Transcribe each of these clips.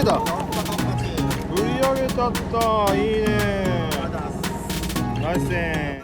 た。売り上げたった。いいね。ナイスね。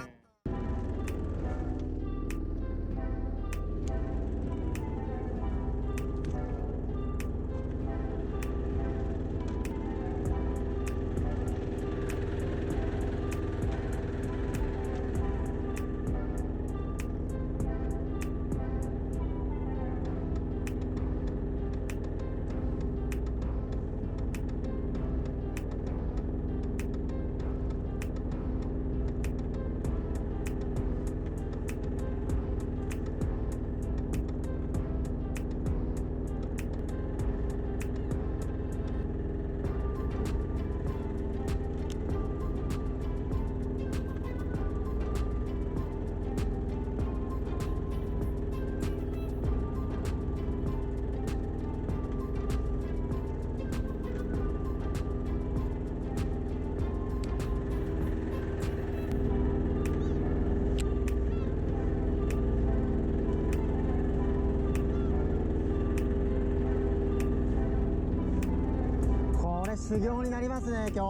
修行になりますね今日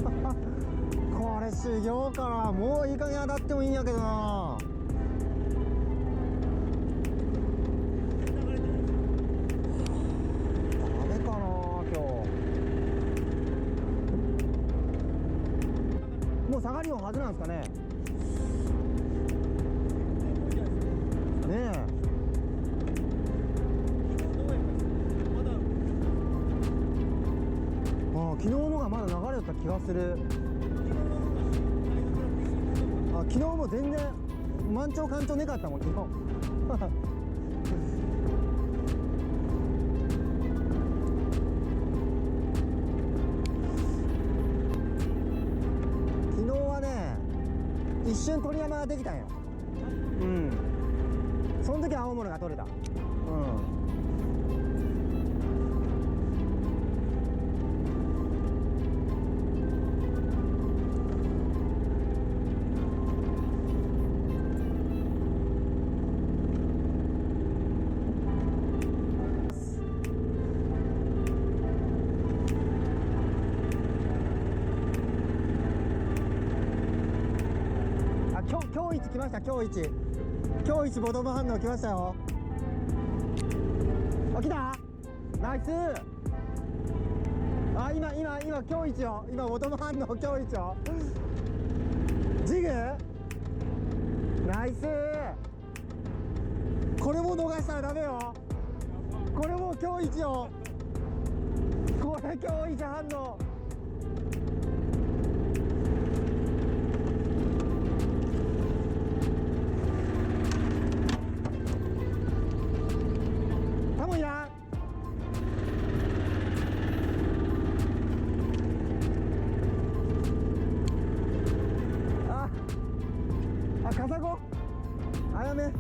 これ修行かな。もういい加減当たってもいいんやけどな。ダメかな今日。もう下がりのはずなんですかね。ねえ、昨日のがまだ流れだった気がする。昨日も全然満潮干潮ねかったもん昨日昨日はね一瞬鳥山ができたんよ。うん、その時青物が取れた。うん、今日一来ました。今日一ボトム反応来ましたよ。あ、来た。ナイス。あ、今今日一よ。今ボトム反応今日一よ。ジグナイス。これも逃したらダメよ。これも今日一よ。これ今日一反応。カサゴあやめ。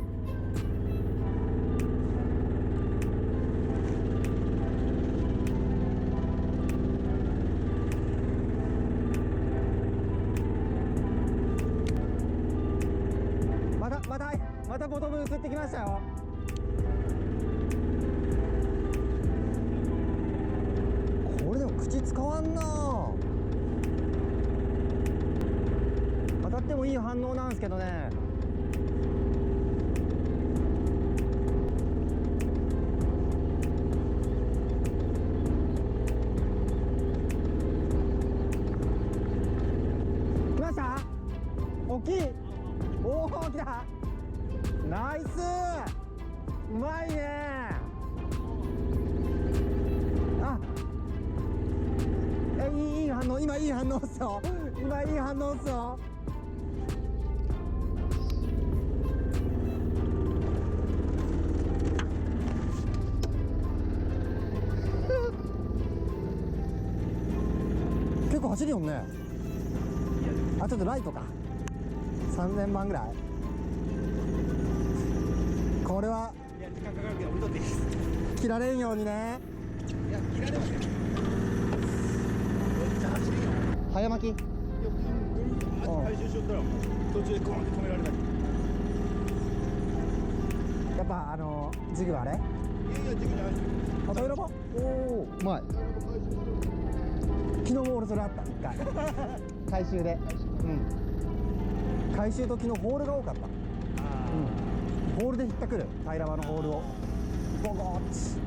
またボトム移ってきましたよ。これでも口使わんな。当たってもいい反応なんですけどね。来ました。大きい。おお、来た。ナイス。うまいね。あ、いい反応。今いい反応っすよ。今いい反応っすよ。結構走るよね。あ、ちょっとライトか。3000万ぐらい。これは時間かかるけど置いとっていいです。切られんようにね。いや切られません。めっちゃ走るよ。早巻き。回収しよったら途中でコーンって止められたり。やっぱジグはあれ。いやいやジグじゃないですよ。あ、トイロボ。おお。うまい。昨日も俺それあった1回回収で、回収と昨日ホールが多かった。ホールで引ってくる平ら場のホールをボコッチ。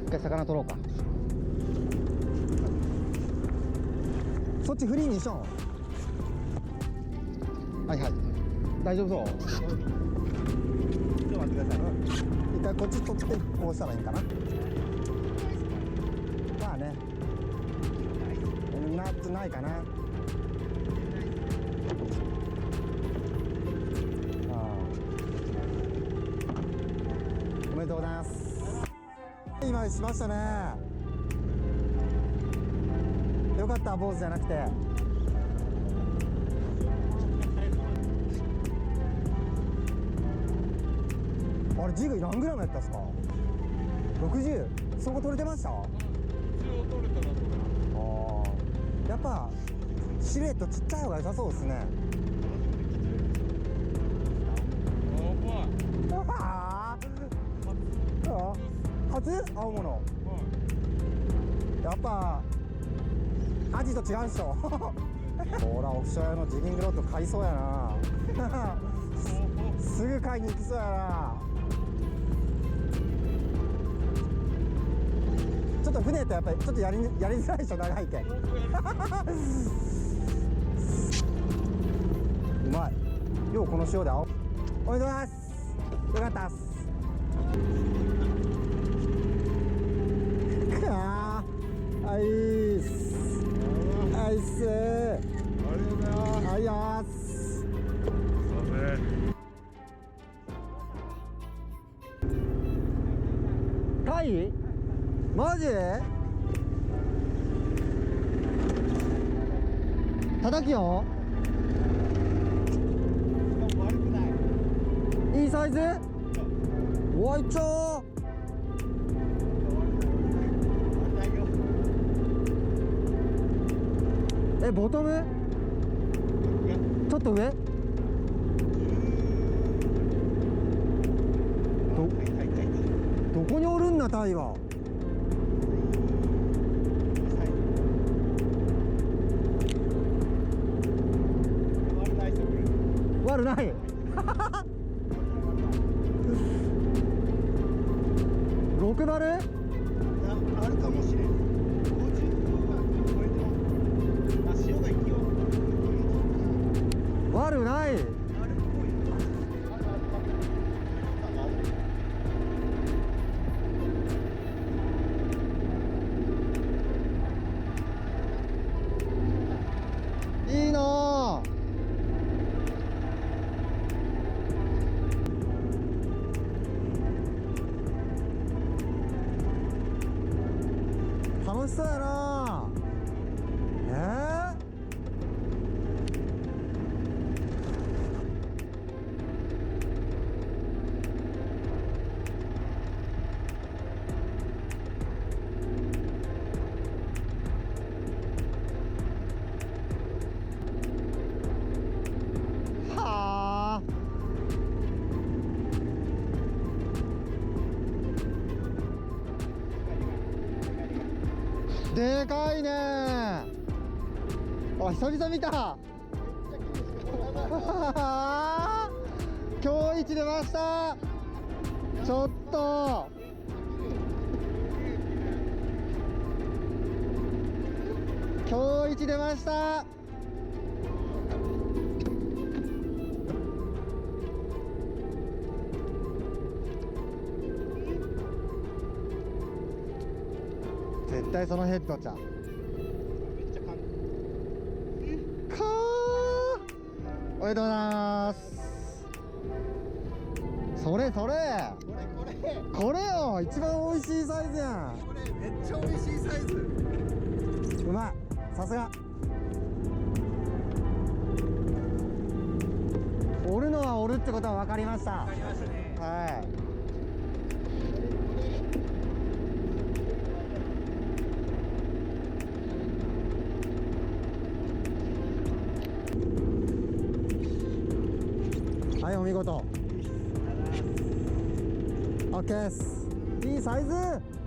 一回魚取ろうか。そっちフリーにしよう。はいはい、大丈夫そう。ちょっと待ってください。一回こっち取ってこうしたらいいんかな。まあね、ナッツないかな。おめでとうございます。今しましたね。よかった、坊主じゃなくて。あれジグ何グラムやったんですか。60。そこ取れてました。一応取れたら取れた。やっぱシルエットちっちゃい方が良さそうですね。初青物。やっぱアジと違うでしょほらオフショア用のジギングロッド買いそうやなすぐ買いに行きそうやな。ちょっと船ってやっぱりちょっとやりづらいでしょ、長いけんうまい。ようこの塩で青。おめでとうございます。よかったっす。アイスアイス、ありがとうございます。ありがとうございます。タイマジ叩きよ。悪くない。いいサイズ。おいちょー。ボトムちょっと上。どこにおるんなタイは。悪ない6バルあるかもしれん。50は超えても、潮が勢い悪ない。あるっぽい。いいなぁ。楽しそうやな。はあ。でかいね。あ、久々見た。今日一出ました。ちょっと今日一出ました。絶対そのヘッドちゃん。めっちゃ簡単。かー、おめでとうございます。それそれこれよ、一番美味しいサイズやん。これめっちゃ美味しいサイズ。うまい、さすが。折るのは折るってことは分かりました。わかりましたね。はい。はい、お見事。オッケーです。いいサイズ。